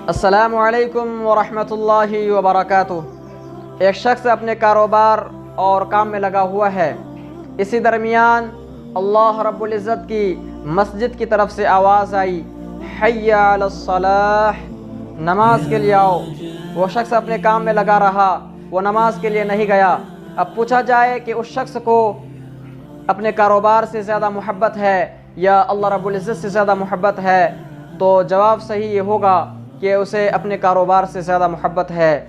السلام علیکم ورحمۃ اللہ وبرکاتہ۔ ایک شخص اپنے کاروبار اور کام میں لگا ہوا ہے، اسی درمیان اللہ رب العزت کی مسجد کی طرف سے آواز آئی، حی علی الصلاح، نماز کے لیے آؤ۔ وہ شخص اپنے کام میں لگا رہا، وہ نماز کے لیے نہیں گیا۔ اب پوچھا جائے کہ اس شخص کو اپنے کاروبار سے زیادہ محبت ہے یا اللہ رب العزت سے زیادہ محبت ہے، تو جواب صحیح یہ ہوگا کہ اسے اپنے کاروبار سے زیادہ محبت ہے۔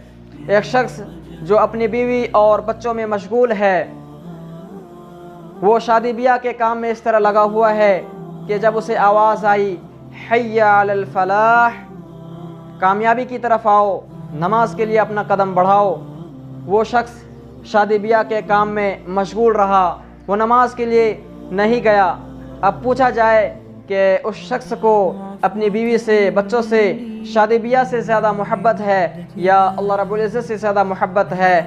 ایک شخص جو اپنی بیوی اور بچوں میں مشغول ہے، وہ شادی بیاہ کے کام میں اس طرح لگا ہوا ہے کہ جب اسے آواز آئی حی علی الفلاح، کامیابی کی طرف آؤ، نماز کے لیے اپنا قدم بڑھاؤ، وہ شخص شادی بیاہ کے کام میں مشغول رہا، وہ نماز کے لیے نہیں گیا۔ اب پوچھا جائے کہ اس شخص کو اپنی بیوی سے، بچوں سے، شادی بیاہ سے زیادہ محبت ہے یا اللہ رب العزت سے زیادہ محبت ہے،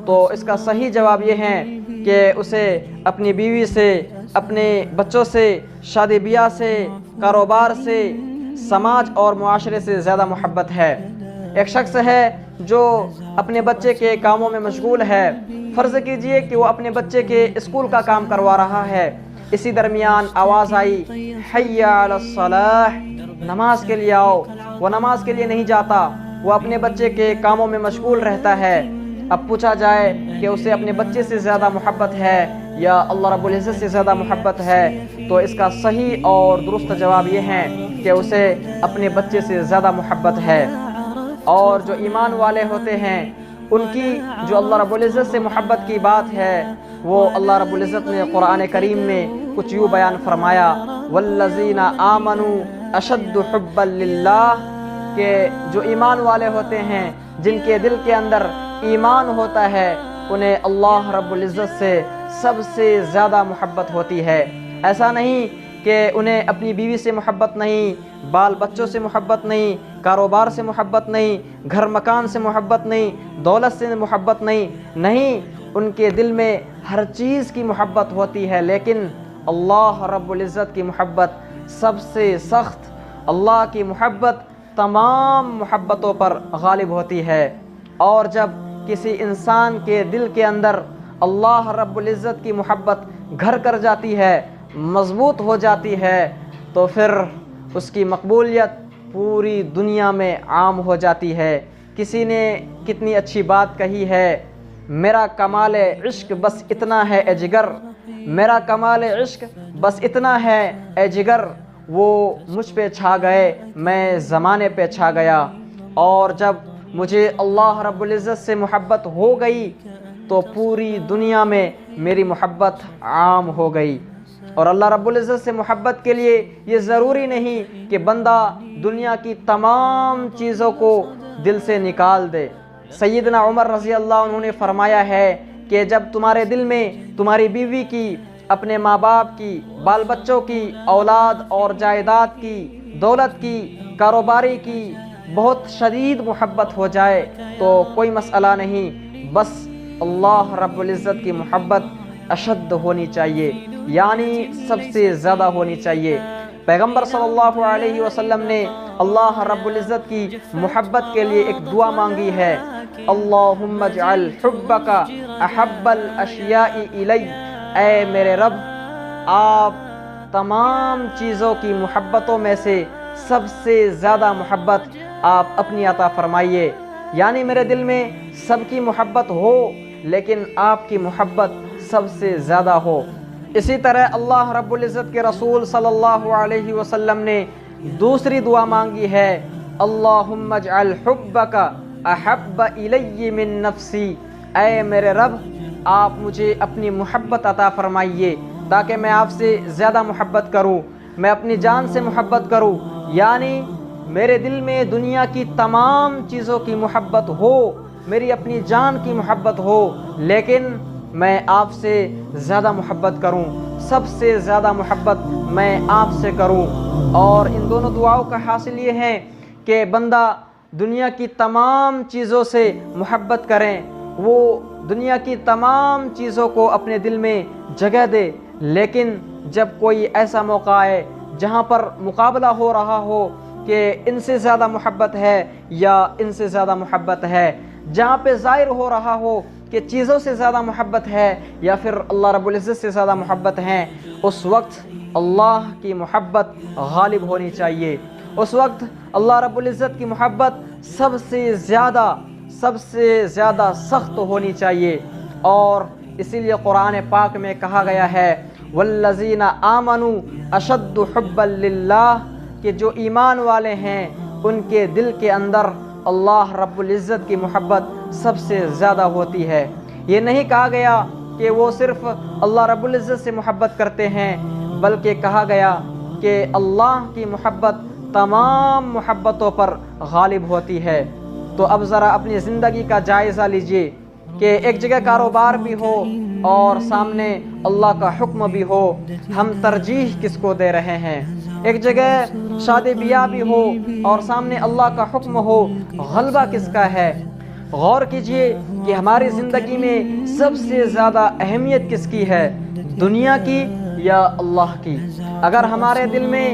تو اس کا صحیح جواب یہ ہے کہ اسے اپنی بیوی سے، اپنے بچوں سے، شادی بیاہ سے، کاروبار سے، سماج اور معاشرے سے زیادہ محبت ہے۔ ایک شخص ہے جو اپنے بچے کے کاموں میں مشغول ہے، فرض کیجئے کہ وہ اپنے بچے کے اسکول کا کام کروا رہا ہے، اسی درمیان آواز آئی حی علی الصلاح، نماز کے لیے آؤ۔ وہ نماز کے لیے نہیں جاتا، وہ اپنے بچے کے کاموں میں مشغول رہتا ہے۔ اب پوچھا جائے کہ اسے اپنے بچے سے زیادہ محبت ہے یا اللہ رب العزت سے زیادہ محبت ہے، تو اس کا صحیح اور درست جواب یہ ہے کہ اسے اپنے بچے سے زیادہ محبت ہے۔ اور جو ایمان والے ہوتے ہیں، ان کی جو اللہ رب العزت سے محبت کی بات ہے، وہ اللہ رب العزت نے قرآن کریم میں کچھ یوں بیان فرمایا، والذین آمنوا اشد حبا للہ، کہ جو ایمان والے ہوتے ہیں، جن کے دل کے اندر ایمان ہوتا ہے، انہیں اللہ رب العزت سے سب سے زیادہ محبت ہوتی ہے۔ ایسا نہیں کہ انہیں اپنی بیوی سے محبت نہیں، بال بچوں سے محبت نہیں، کاروبار سے محبت نہیں، گھر مکان سے محبت نہیں، دولت سے محبت نہیں، ان کے دل میں ہر چیز کی محبت ہوتی ہے، لیکن اللہ رب العزت کی محبت سب سے سخت، اللہ کی محبت تمام محبتوں پر غالب ہوتی ہے۔ اور جب کسی انسان کے دل کے اندر اللہ رب العزت کی محبت گھر کر جاتی ہے، مضبوط ہو جاتی ہے، تو پھر اس کی مقبولیت پوری دنیا میں عام ہو جاتی ہے۔ کسی نے کتنی اچھی بات کہی ہے، میرا کمال عشق بس اتنا ہے اے جگر، میرا کمال عشق بس اتنا ہے اے جگر، وہ مجھ پہ چھا گئے، میں زمانے پہ چھا گیا۔ اور جب مجھے اللہ رب العزت سے محبت ہو گئی تو پوری دنیا میں میری محبت عام ہو گئی۔ اور اللہ رب العزت سے محبت کے لیے یہ ضروری نہیں کہ بندہ دنیا کی تمام چیزوں کو دل سے نکال دے۔ سیدنا عمر رضی اللہ عنہ نے فرمایا ہے کہ جب تمہارے دل میں تمہاری بیوی کی، اپنے ماں باپ کی، بال بچوں کی، اولاد اور جائیداد کی، دولت کی، کاروباری کی بہت شدید محبت ہو جائے تو کوئی مسئلہ نہیں، بس اللہ رب العزت کی محبت اشد ہونی چاہیے، یعنی سب سے زیادہ ہونی چاہیے۔ پیغمبر صلی اللہ علیہ وسلم نے اللہ رب العزت کی محبت کے لیے ایک دعا مانگی ہے، اللہم اجعل حبک احب الاشیاء الی، اے میرے رب، آپ تمام چیزوں کی محبتوں میں سے سب سے زیادہ محبت آپ اپنی عطا فرمائیے، یعنی میرے دل میں سب کی محبت ہو لیکن آپ کی محبت سب سے زیادہ ہو۔ اسی طرح اللہ رب العزت کے رسول صلی اللہ علیہ وسلم نے دوسری دعا مانگی ہے، اللہم اجعل حبک احب الی من نفسی، اے میرے رب، آپ مجھے اپنی محبت عطا فرمائیے تاکہ میں آپ سے زیادہ محبت کروں، میں اپنی جان سے محبت کروں، یعنی میرے دل میں دنیا کی تمام چیزوں کی محبت ہو، میری اپنی جان کی محبت ہو، لیکن میں آپ سے زیادہ محبت کروں، سب سے زیادہ محبت میں آپ سے کروں۔ اور ان دونوں دعاؤں کا حاصل یہ ہے کہ بندہ دنیا کی تمام چیزوں سے محبت کریں، وہ دنیا کی تمام چیزوں کو اپنے دل میں جگہ دے، لیکن جب کوئی ایسا موقع آئے جہاں پر مقابلہ ہو رہا ہو کہ ان سے زیادہ محبت ہے یا ان سے زیادہ محبت ہے، جہاں پہ ظاہر ہو رہا ہو کہ چیزوں سے زیادہ محبت ہے یا پھر اللہ رب العزت سے زیادہ محبت ہے، اس وقت اللہ کی محبت غالب ہونی چاہیے۔ اس وقت اللہ رب العزت کی محبت سب سے زیادہ سخت ہونی چاہیے، اور اسی لیے قرآن پاک میں کہا گیا ہے والذین آمنوا اشد حبا للہ، کہ جو ایمان والے ہیں ان کے دل کے اندر اللہ رب العزت کی محبت سب سے زیادہ ہوتی ہے۔ یہ نہیں کہا گیا کہ وہ صرف اللہ رب العزت سے محبت کرتے ہیں، بلکہ کہا گیا کہ اللہ کی محبت تمام محبتوں پر غالب ہوتی ہے۔ تو اب ذرا اپنی زندگی کا جائزہ لیجئے کہ ایک جگہ کاروبار بھی ہو اور سامنے اللہ کا حکم بھی ہو، ہم ترجیح کس کو دے رہے ہیں؟ ایک جگہ شادی بیاہ بھی ہو اور سامنے اللہ کا حکم ہو، غلبہ کس کا ہے؟ غور کیجئے کہ ہماری زندگی میں سب سے زیادہ اہمیت کس کی ہے، دنیا کی یا اللہ کی؟ اگر ہمارے دل میں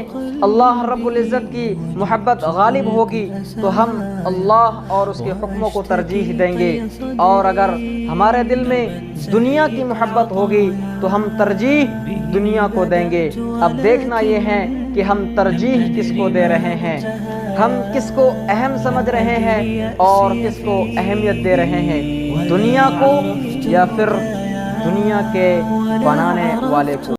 اللہ رب العزت کی محبت غالب ہوگی تو ہم اللہ اور اس کے حکموں کو ترجیح دیں گے، اور اگر ہمارے دل میں دنیا کی محبت ہوگی تو ہم ترجیح دنیا کو دیں گے۔ اب دیکھنا یہ ہے کہ ہم ترجیح کس کو دے رہے ہیں، ہم کس کو اہم سمجھ رہے ہیں اور کس کو اہمیت دے رہے ہیں، دنیا کو یا پھر دنیا کے بنانے والے کو۔